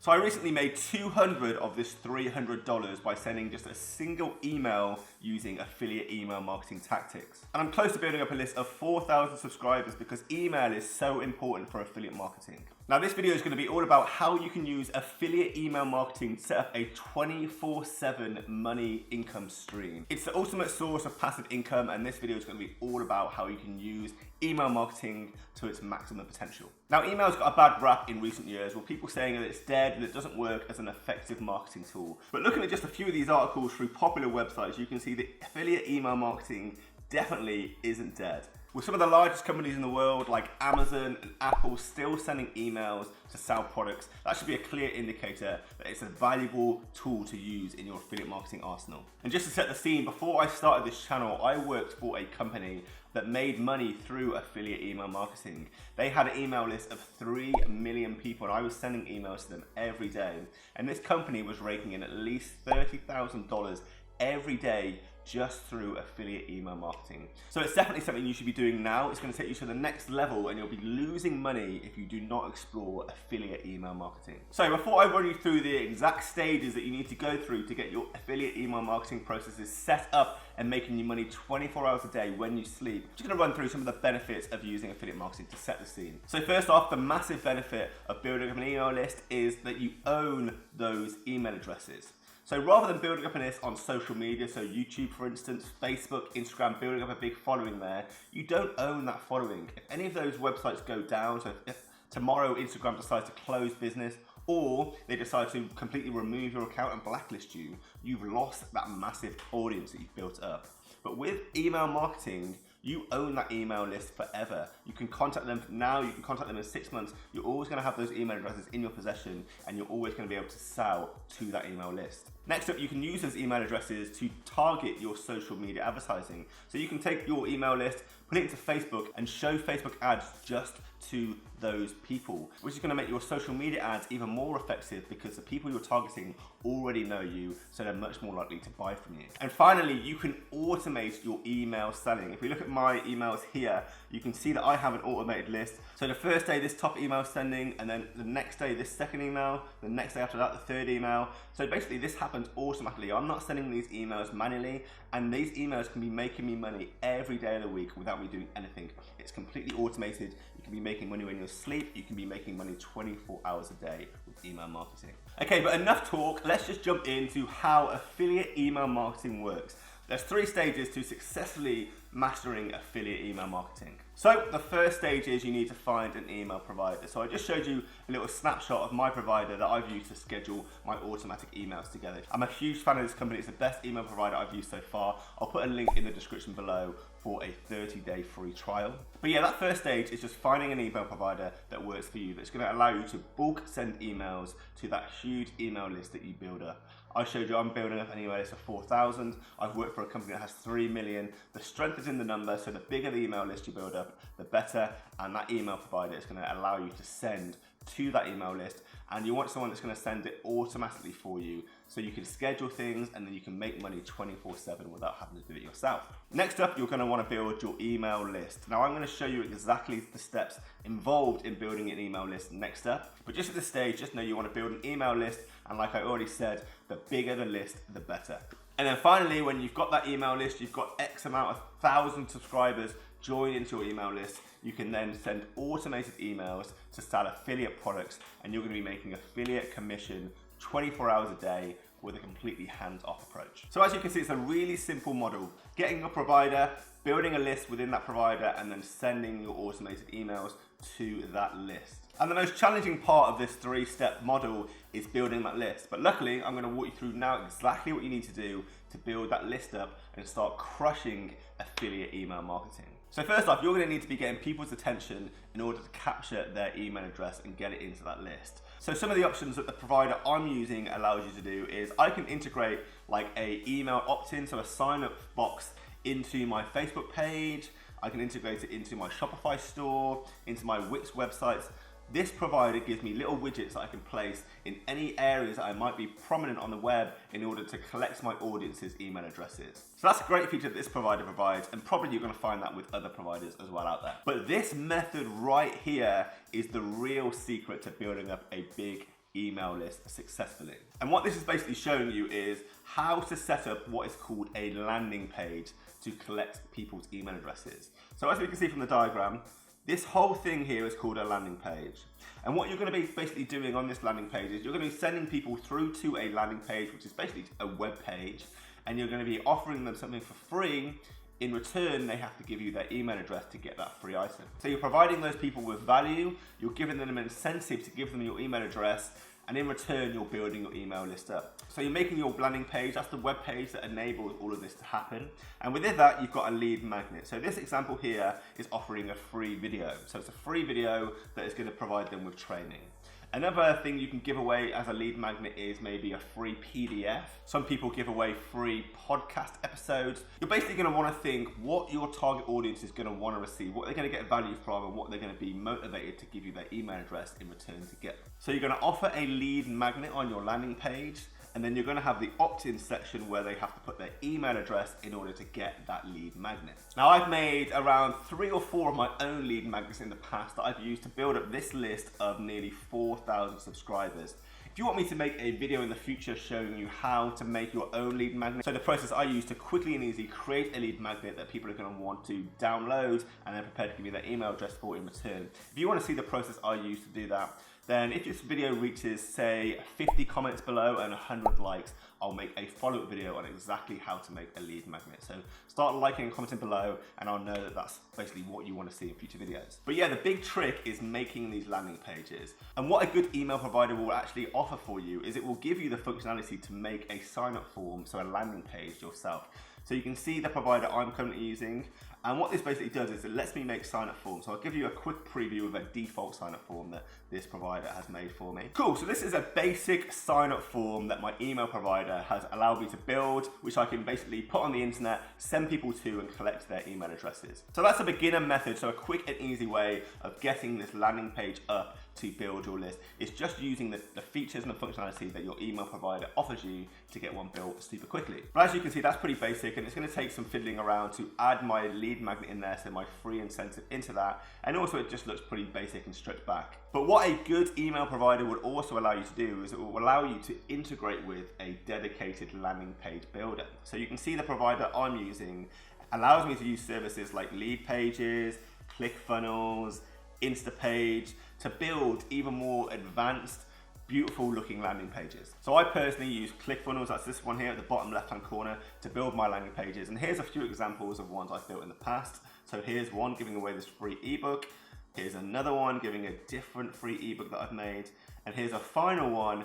So I recently made 200 of this $300 by sending just a single email using affiliate email marketing tactics. And I'm close to building up a list of 4,000 subscribers because email is so important for affiliate marketing. Now this video is going to be all about how you can use affiliate email marketing to set up a 24/7 money income stream. It's the ultimate source of passive income, and this video is going to be all about how you can use email marketing to its maximum potential. Now email's got a bad rap in recent years with people saying that it's dead and it doesn't work as an effective marketing tool. But looking at just a few of these articles through popular websites, you can see that affiliate email marketing definitely isn't dead. With some of the largest companies in the world like Amazon and Apple still sending emails to sell products, that should be a clear indicator that it's a valuable tool to use in your affiliate marketing arsenal. And just to set the scene, before I started this channel, I worked for a company that made money through affiliate email marketing. They had an email list of 3 million people and I was sending emails to them every day. And this company was raking in at least $30,000 every day just through affiliate email marketing. So it's definitely something you should be doing now. It's going to take you to the next level and you'll be losing money if you do not explore affiliate email marketing. So before I run you through the exact stages that you need to go through to get your affiliate email marketing processes set up and making you money 24 hours a day when you sleep, I'm just going to run through some of the benefits of using affiliate marketing to set the scene. So first off, the massive benefit of building up an email list is that you own those email addresses. So rather than building up a list on social media, so YouTube for instance, Facebook, Instagram, building up a big following there, you don't own that following. If any of those websites go down, so if tomorrow Instagram decides to close business or they decide to completely remove your account and blacklist you, you've lost that massive audience that you've built up. But with email marketing, you own that email list forever. You can contact them now, you can contact them in 6 months. You're always going to have those email addresses in your possession and you're always going to be able to sell to that email list. Next up, you can use those email addresses to target your social media advertising. So you can take your email list, put it into Facebook and show Facebook ads just to those people, which is going to make your social media ads even more effective because the people you're targeting already know you, so they're much more likely to buy from you. And finally, you can automate your email selling. If we look at my emails here, you can see that I have an automated list. So the first day, this top email is sending, and then the next day, this second email, the next day after that, the third email. So basically this happens automatically. I'm not sending these emails manually, and these emails can be making me money every day of the week without me doing anything. It's completely automated. You can be making money when you're asleep. You can be making money 24 hours a day with email marketing. Okay, but enough talk. Let's just jump into how affiliate email marketing works. There's 3 stages to successfully mastering affiliate email marketing. So the first stage is you need to find an email provider. So I just showed you a little snapshot of my provider that I've used to schedule my automatic emails together. I'm a huge fan of this company. It's the best email provider I've used so far. I'll put a link in the description below for a 30-day free trial. But yeah, that first stage is just finding an email provider that works for you, that's going to allow you to bulk send emails to that huge email list that you build up. I showed you I'm building up an email list of 4,000. I've worked for a company that has 3 million. The strength is in the number, so the bigger the email list you build up, the better, and that email provider is going to allow you to send to that email list, and you want someone that's going to send it automatically for you so you can schedule things and then you can make money 24/7 without having to do it yourself. Next up, you're going to want to build your email list. Now I'm going to show you exactly the steps involved in building an email list next up, but just at this stage, just know you want to build an email list, and like I already said, the bigger the list, the better. And then finally, when you've got that email list, you've got X amount of 1,000 subscribers join into your email list, you can then send automated emails to sell affiliate products, and you're going to be making affiliate commission 24 hours a day with a completely hands-off approach. So as you can see, it's a really simple model. Getting a provider, building a list within that provider, and then sending your automated emails to that list. And the most challenging part of this 3-step model is building that list. But luckily, I'm going to walk you through now exactly what you need to do to build that list up and start crushing affiliate email marketing. So first off, you're going to need to be getting people's attention in order to capture their email address and get it into that list. So some of the options that the provider I'm using allows you to do is I can integrate like a email opt-in, so a sign-up box into my Facebook page. I can integrate it into my Shopify store, into my Wix websites. This provider gives me little widgets that I can place in any areas that I might be prominent on the web in order to collect my audience's email addresses. So that's a great feature that this provider provides, and probably you're going to find that with other providers as well out there. But this method right here is the real secret to building up a big email list successfully. And what this is basically showing you is how to set up what is called a landing page to collect people's email addresses. So as we can see from the diagram, this whole thing here is called a landing page. And what you're going to be basically doing on this landing page is you're going to be sending people through to a landing page, which is basically a web page, and you're going to be offering them something for free. In return, they have to give you their email address to get that free item. So you're providing those people with value, you're giving them an incentive to give them your email address, and in return, you're building your email list up. So you're making your landing page, that's the web page that enables all of this to happen. And within that, you've got a lead magnet. So this example here is offering a free video. So it's a free video that is going to provide them with training. Another thing you can give away as a lead magnet is maybe a free PDF. Some people give away free podcast episodes. You're basically going to want to think what your target audience is going to want to receive, what they're going to get value from, and what they're going to be motivated to give you their email address in return to get. So you're going to offer a lead magnet on your landing page, and then you're going to have the opt-in section where they have to put their email address in order to get that lead magnet. Now I've made around 3 or 4 of my own lead magnets in the past that I've used to build up this list of nearly 4,000 subscribers. If you want me to make a video in the future showing you how to make your own lead magnet, so the process I use to quickly and easily create a lead magnet that people are going to want to download and then prepare to give me their email address for in return. If you want to see the process I use to do that, then if this video reaches, say, 50 comments below and 100 likes, I'll make a follow-up video on exactly how to make a lead magnet. So start liking and commenting below, and I'll know that that's basically what you want to see in future videos. But yeah, the big trick is making these landing pages. And what a good email provider will actually offer for you is it will give you the functionality to make a sign-up form, so a landing page yourself. So you can see the provider I'm currently using, and what this basically does is it lets me make sign-up forms. So I'll give you a quick preview of a default sign-up form that this provider has made for me. Cool, so this is a basic sign-up form that my email provider has allowed me to build, which I can basically put on the internet, send people to, and collect their email addresses. So that's a beginner method, so a quick and easy way of getting this landing page up to build your list. It's just using the features and the functionality that your email provider offers you to get one built super quickly. But as you can see, that's pretty basic, and it's going to take some fiddling around to add my lead magnet in there, so my free incentive into that, and also it just looks pretty basic and stripped back. But what a good email provider would also allow you to do is it will allow you to integrate with a dedicated landing page builder. So you can see the provider I'm using allows me to use services like Lead Pages, ClickFunnels, Instapage to build even more advanced, beautiful looking landing pages. So I personally use ClickFunnels, that's this one here at the bottom left hand corner, to build my landing pages. And here's a few examples of ones I've built in the past. So here's one giving away this free ebook. Here's another one giving a different free ebook that I've made. And here's a final one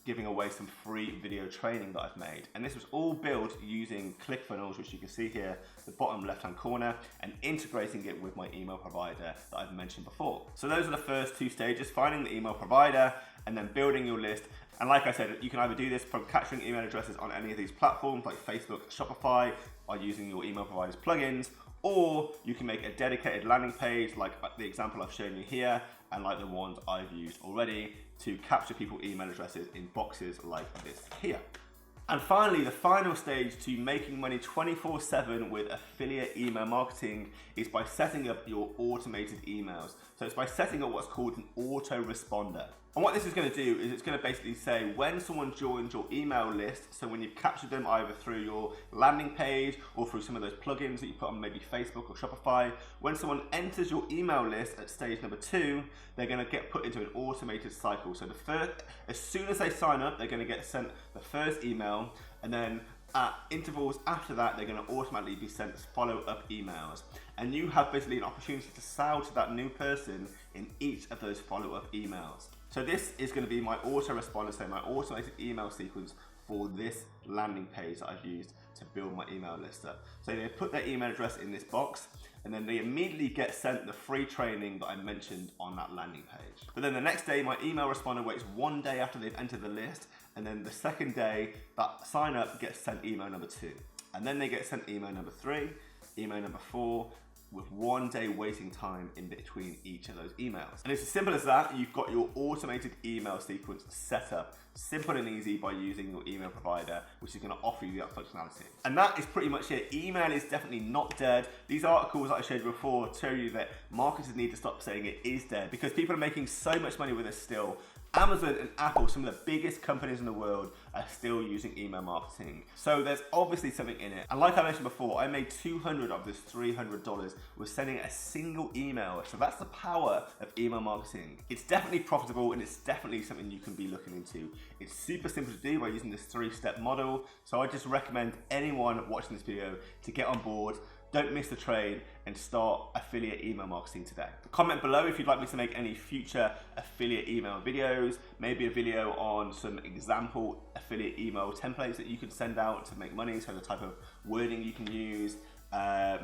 giving away some free video training that I've made. And this was all built using ClickFunnels, which you can see here, the bottom left-hand corner, and integrating it with my email provider that I've mentioned before. So those are the first 2 stages, finding the email provider and then building your list. And like I said, you can either do this from capturing email addresses on any of these platforms like Facebook, Shopify, or using your email provider's plugins, or you can make a dedicated landing page like the example I've shown you here, and like the ones I've used already to capture people's email addresses in boxes like this here. And finally, the final stage to making money 24/7 with affiliate email marketing is by setting up your automated emails. So it's by setting up what's called an autoresponder. And what this is going to do is it's going to basically say when someone joins your email list, so when you've captured them either through your landing page or through some of those plugins that you put on maybe Facebook or Shopify, when someone enters your email list at stage number 2, they're going to get put into an automated cycle. So as soon as they sign up, they're going to get sent the first email, and then at intervals after that, they're going to automatically be sent follow-up emails. And you have basically an opportunity to sell to that new person in each of those follow-up emails. So this is going to be my autoresponder, so my automated email sequence for this landing page that I've used to build my email list up. So they put their email address in this box, and then they immediately get sent the free training that I mentioned on that landing page. But then the next day, my email responder waits 1 day after they've entered the list, and then the second day, that sign up gets sent email number 2. And then they get sent email number 3, email number 4, with 1 day waiting time in between each of those emails. And it's as simple as that. You've got your automated email sequence set up, simple and easy, by using your email provider, which is going to offer you that functionality. And that is pretty much it. Email is definitely not dead. These articles that I showed you before tell you that marketers need to stop saying it is dead, because people are making so much money with it still. Amazon and Apple, some of the biggest companies in the world, are still using email marketing. So there's obviously something in it. And like I mentioned before, I made $200 of this $300 with sending a single email. So that's the power of email marketing. It's definitely profitable and it's definitely something you can be looking into. It's super simple to do by using this 3-step model. So I just recommend anyone watching this video to get on board. Don't miss the train and start affiliate email marketing today. Comment below if you'd like me to make any future affiliate email videos, maybe a video on some example affiliate email templates that you can send out to make money, so the type of wording you can use,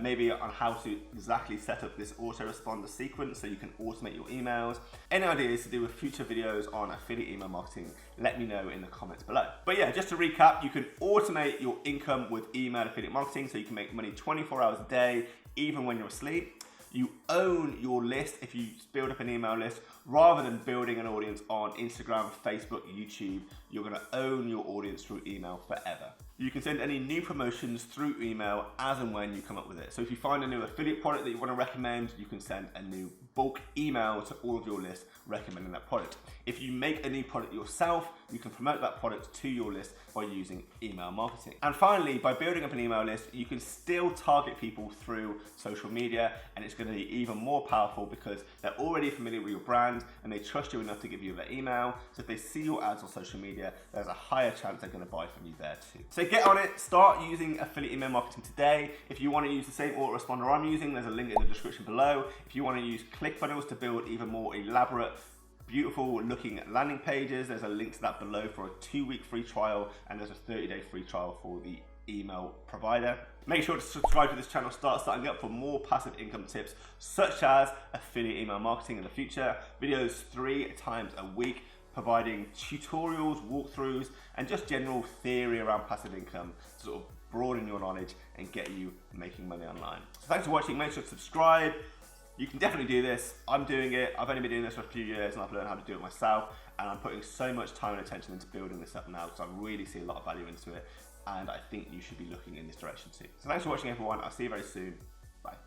maybe on how to exactly set up this autoresponder sequence so you can automate your emails. Any ideas to do with future videos on affiliate email marketing, let me know in the comments below. But yeah, just to recap, you can automate your income with email affiliate marketing so you can make money 24 hours a day, even when you're asleep. You own your list if you build up an email list rather than building an audience on Instagram, Facebook, YouTube. You're gonna own your audience through email forever. You can send any new promotions through email as and when you come up with it. So if you find a new affiliate product that you wanna recommend, you can send a new bulk email to all of your list recommending that product. If you make a new product yourself, you can promote that product to your list by using email marketing. And finally, by building up an email list, you can still target people through social media, and it's gonna be even more powerful because they're already familiar with your brand and they trust you enough to give you their email. So if they see your ads on social media, there's a higher chance they're gonna buy from you there too. So get on it, start using affiliate email marketing today. If you wanna use the same autoresponder I'm using, there's a link in the description below. If you wanna use ClickFunnels to build even more elaborate, beautiful looking landing pages, there's a link to that below for a 2-week free trial, and there's a 30-day free trial for the email provider. Make sure to subscribe to this channel, start signing up for more passive income tips such as affiliate email marketing in the future, videos 3 times a week, providing tutorials, walkthroughs, and just general theory around passive income to sort of broaden your knowledge and get you making money online. So thanks for watching, make sure to subscribe. You can definitely do this. I'm doing it. I've only been doing this for a few years and I've learned how to do it myself, and I'm putting so much time and attention into building this up now because I really see a lot of value into it, and I think you should be looking in this direction too. So thanks for watching everyone. I'll see you very soon.